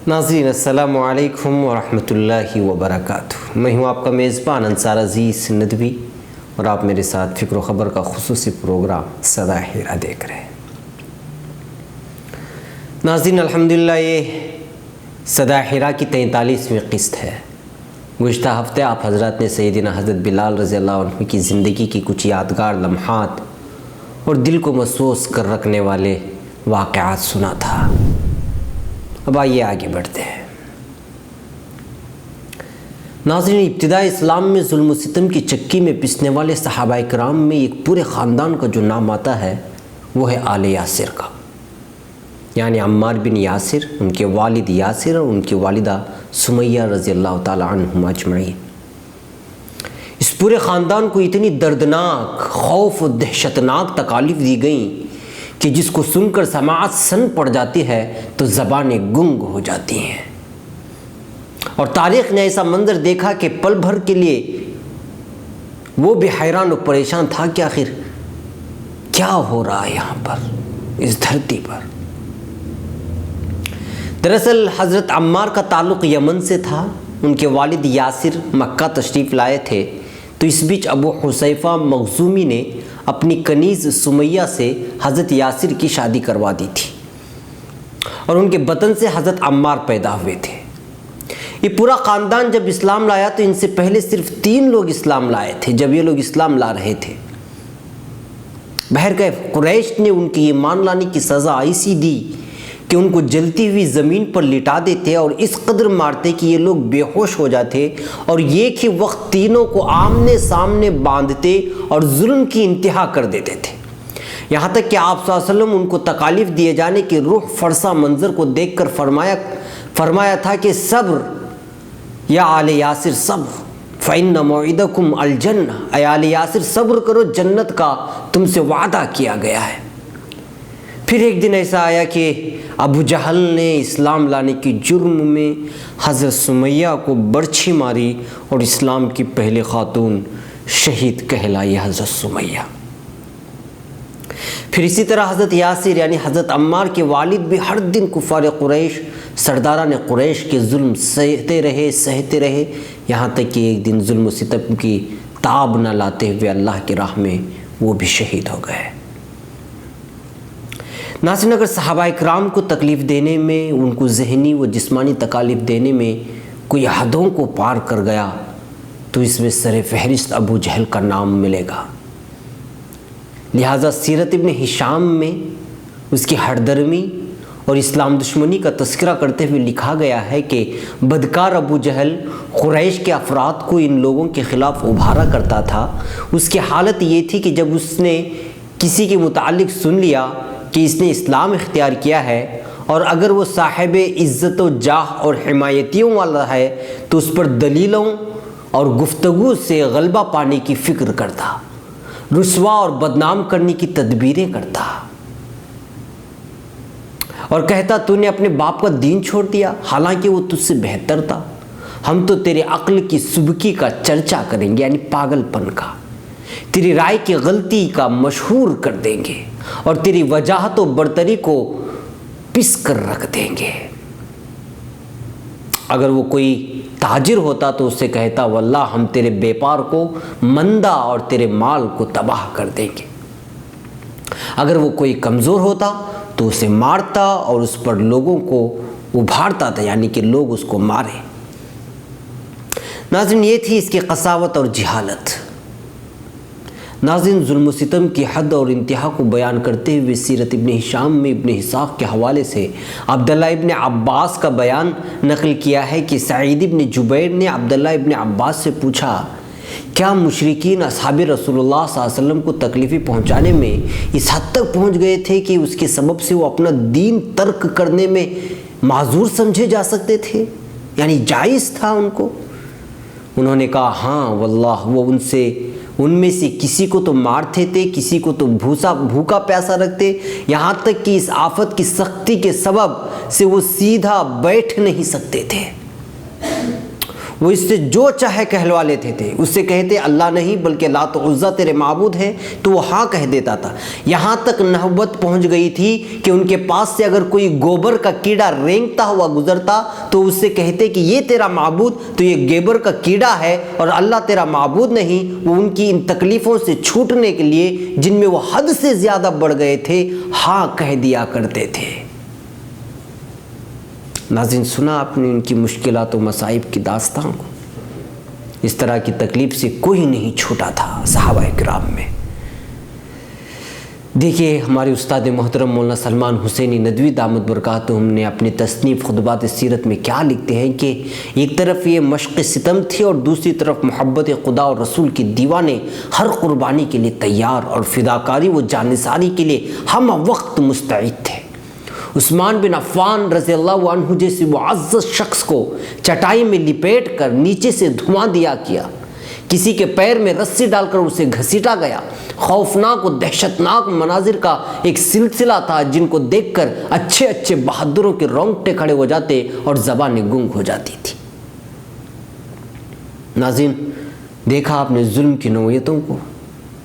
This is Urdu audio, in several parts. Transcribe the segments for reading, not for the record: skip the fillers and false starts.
ناظرین السلام علیکم ورحمۃ اللہ وبرکاتہ۔ میں ہوں آپ کا میزبان انصار عزیز ندوی اور آپ میرے ساتھ فکر و خبر کا خصوصی پروگرام صدا ہیرا دیکھ رہے ہیں۔ ناظرین الحمدللہ یہ صدا ہیرا کی 43ویں قسط ہے۔ گزشتہ ہفتے آپ حضرات نے سیدنا حضرت بلال رضی اللہ عنہ کی زندگی کی کچھ یادگار لمحات اور دل کو محسوس کر رکھنے والے واقعات سنا تھا۔ اب آئیے آگے بڑھتے ہیں۔ ناظرین، ابتدائی اسلام میں ظلم و ستم کی چکی میں پسنے والے صحابہ کرام میں ایک پورے خاندان کا جو نام آتا ہے وہ ہے آل یاسر کا، یعنی عمار بن یاسر، ان کے والد یاسر اور ان کی والدہ سمیہ رضی اللہ تعالی عنہم اجمعین۔ اس پورے خاندان کو اتنی دردناک، خوف و دہشتناک تکالیف دی گئیں کہ جس کو سن کر سماعت سن پڑ جاتی ہے تو زبانیں گنگ ہو جاتی ہیں، اور تاریخ نے ایسا منظر دیکھا کہ پل بھر کے لیے وہ بھی حیران و پریشان تھا کہ آخر کیا ہو رہا ہے یہاں پر، اس دھرتی پر۔ دراصل حضرت عمار کا تعلق یمن سے تھا، ان کے والد یاسر مکہ تشریف لائے تھے، تو اس بیچ ابو حذیفہ مخزومی نے اپنی کنیز سمیہ سے حضرت یاسر کی شادی کروا دی تھی، اور ان کے بطن سے حضرت عمار پیدا ہوئے تھے۔ یہ پورا خاندان جب اسلام لایا تو ان سے پہلے صرف 3 لوگ اسلام لائے تھے جب یہ لوگ اسلام لا رہے تھے۔ بہرکیف قریش نے ان کی ایمان لانے کی سزا ایسی دی کہ ان کو جلتی ہوئی زمین پر لٹا دیتے اور اس قدر مارتے کہ یہ لوگ بے ہوش ہو جاتے، اور ایک ہی وقت تینوں کو آمنے سامنے باندھتے اور ظلم کی انتہا کر دیتے تھے، یہاں تک کہ آپ صلی اللہ علیہ وسلم ان کو تکالیف دیے جانے کے روح فرسا منظر کو دیکھ کر فرمایا تھا کہ صبر یا آل یاسر صبر فَإِنَّ مَوْعِدَكُمْ الْجَنَّةُ، اے آل یاسر صبر کرو، جنت کا تم سے وعدہ کیا گیا ہے۔ پھر ایک دن ایسا آیا کہ ابو جہل نے اسلام لانے کی جرم میں حضرت سمیہ کو برچھی ماری اور اسلام کی پہلے خاتون شہید کہلائی حضرت سمیہ۔ پھر اسی طرح حضرت یاسر یعنی حضرت عمار کے والد بھی ہر دن کفار قریش، سرداران قریش کے ظلم سہتے رہے، یہاں تک کہ ایک دن ظلم و ستم کی تاب نہ لاتے ہوئے اللہ کی راہ میں وہ بھی شہید ہو گئے۔ ناظرین، اگر صحابہ اکرام کو تکلیف دینے میں، ان کو ذہنی و جسمانی تکالیف دینے میں کوئی حدوں کو پار کر گیا تو اس میں سر فہرست ابو جہل کا نام ملے گا۔ لہٰذا سیرت ابن ہشام میں اس کی ہردرمی اور اسلام دشمنی کا تذکرہ کرتے ہوئے لکھا گیا ہے کہ بدکار ابو جہل قریش کے افراد کو ان لوگوں کے خلاف ابھارا کرتا تھا۔ اس کی حالت یہ تھی کہ جب اس نے کسی کے متعلق سن لیا کہ اس نے اسلام اختیار کیا ہے اور اگر وہ صاحب عزت و جاہ اور حمایتیوں والا ہے تو اس پر دلیلوں اور گفتگو سے غلبہ پانے کی فکر کرتا، رسوا اور بدنام کرنے کی تدبیریں کرتا، اور کہتا تو نے اپنے باپ کا دین چھوڑ دیا حالانکہ وہ تجھ سے بہتر تھا، ہم تو تیرے عقل کی سبکی کا چرچا کریں گے، یعنی پاگل پن کا، تیری رائے کی غلطی کا مشہور کر دیں گے اور تیری وجاہت و برتری کو پس کر رکھ دیں گے۔ اگر وہ کوئی تاجر ہوتا تو اس سے کہتا واللہ ہم تیرے بیپار کو مندہ اور تیرے مال کو تباہ کر دیں گے۔ اگر وہ کوئی کمزور ہوتا تو اسے مارتا اور اس پر لوگوں کو ابھارتا تھا، یعنی کہ لوگ اس کو مارے۔ ناظرین، یہ تھی اس کی قساوت اور جہالت۔ ناظرین، ظلم و ستم کی حد اور انتہا کو بیان کرتے ہوئے سیرت ابن ہشام میں ابن اسحاق کے حوالے سے عبداللہ ابن عباس کا بیان نقل کیا ہے کہ سعید ابن جبیر نے عبداللہ ابن عباس سے پوچھا کیا مشرکین اصحاب رسول اللہ صلی اللہ علیہ وسلم کو تکلیفیں پہنچانے میں اس حد تک پہنچ گئے تھے کہ اس کے سبب سے وہ اپنا دین ترک کرنے میں معذور سمجھے جا سکتے تھے؟ یعنی جائز تھا ان کو؟ انہوں نے کہا ہاں واللہ وہ ان میں سے کسی کو تو مارتے تھے، کسی کو تو بھوکا پیاسا رکھتے، یہاں تک کہ اس آفت کی سختی کے سبب سے وہ سیدھا بیٹھ نہیں سکتے تھے۔ وہ اس سے جو چاہے کہلوا لیتے تھے، اس سے کہتے اللہ نہیں بلکہ لات و عزیٰ تیرے معبود ہیں، تو وہ ہاں کہہ دیتا تھا۔ یہاں تک نوبت پہنچ گئی تھی کہ ان کے پاس سے اگر کوئی گوبر کا کیڑا رینگتا ہوا گزرتا تو اس سے کہتے کہ یہ تیرا معبود تو یہ گیبر کا کیڑا ہے اور اللہ تیرا معبود نہیں۔ وہ ان کی ان تکلیفوں سے چھوٹنے کے لیے جن میں وہ حد سے زیادہ بڑھ گئے تھے ہاں کہہ دیا کرتے تھے۔ ناظرین، سنا آپ نے ان کی مشکلات و مصائب کی داستان کو؟ اس طرح کی تکلیف سے کوئی نہیں چھوٹا تھا صحابہ کرام میں۔ دیکھیے ہمارے استاد محترم مولانا سلمان حسینی ندوی دامت برکاتہم نے اپنی تصنیف خطبات سیرت میں کیا لکھتے ہیں کہ ایک طرف یہ مشق ستم تھی اور دوسری طرف محبت خدا اور رسول کے دیوانے ہر قربانی کے لیے تیار اور فداکاری و جانثاری کے لیے ہم وقت مستعد تھے۔ عثمان بن عفان رضی اللہ عنہ جیسے معزز شخص کو چٹائی میں لپیٹ کر نیچے سے دھواں دیا کیا، کسی کے پیر میں رسی ڈال کر اسے گھسیٹا گیا۔ خوفناک و دہشتناک مناظر کا ایک سلسلہ تھا جن کو دیکھ کر اچھے اچھے بہادروں کے رونگٹے کھڑے ہو جاتے اور زبانیں گنگ ہو جاتی تھی۔ ناظرین، دیکھا آپ نے ظلم کی نوعیتوں کو؟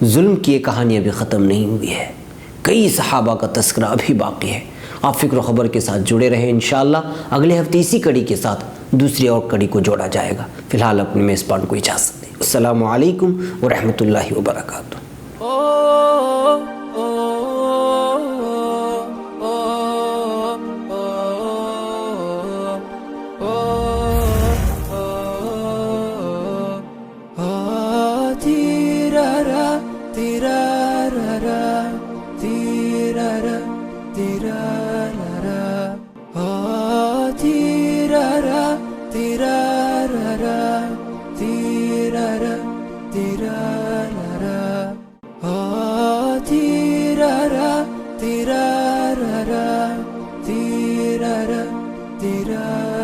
ظلم کی یہ کہانی ابھی ختم نہیں ہوئی ہے، کئی صحابہ کا تذکرہ ابھی باقی ہے۔ آپ فکر و خبر کے ساتھ جڑے رہیں، انشاءاللہ اگلے ہفتے اسی کڑی کے ساتھ دوسری اور کڑی کو جوڑا جائے گا۔ فی الحال اپنے میزبان کو اجازت دیں۔ السلام علیکم ورحمۃ اللہ وبرکاتہ۔ تیرا